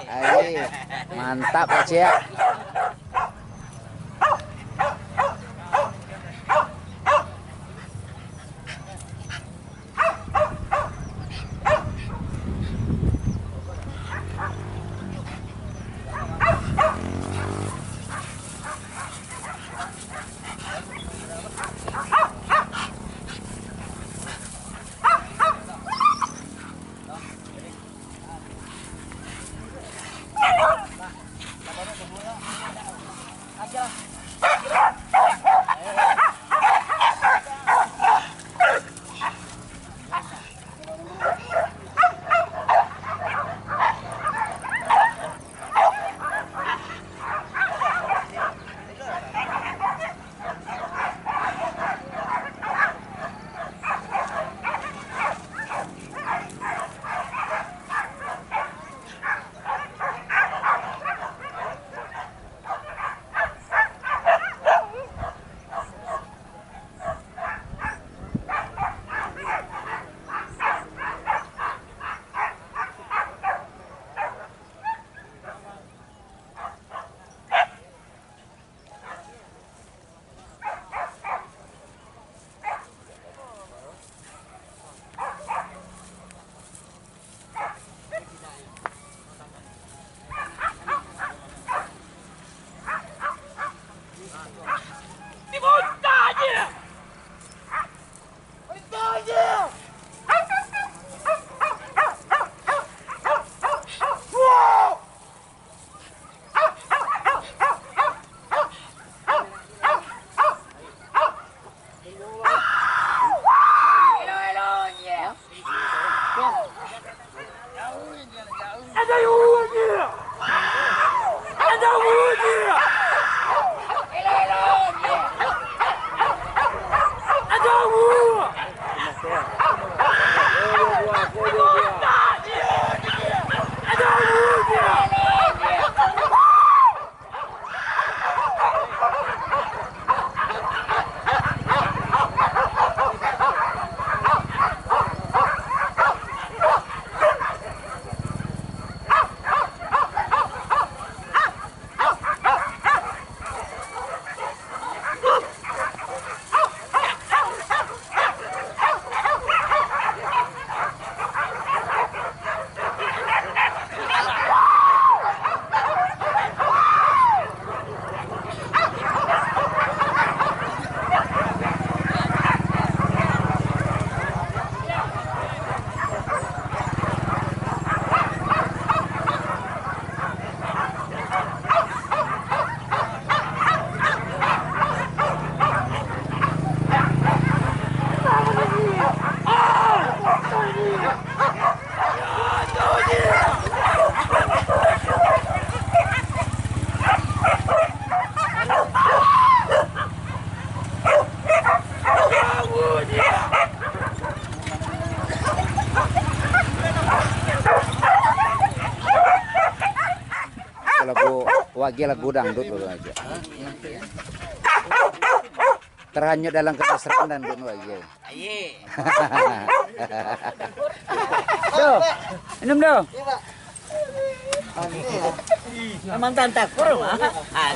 Ayo, mantap ya Cia. Lagu dangdut dulu aja. Terhanyut dalam kemesraan dan dulu aja. Tuh, minum dong. Mantan takur mah.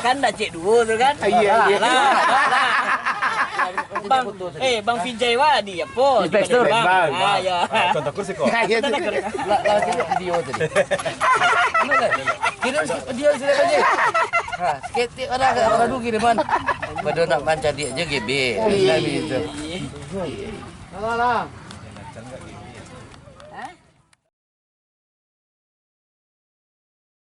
Kan dah cek dulu tuh kan. Iya. Bang Vijay wah dia po. Inspektur. Ya. Contoh kursi kok. Lalu video tadi. Kirim video sudah aja. Nah, seketik ada kiriman. Pada nak manca dia aja GB. Iya gitu. Alah.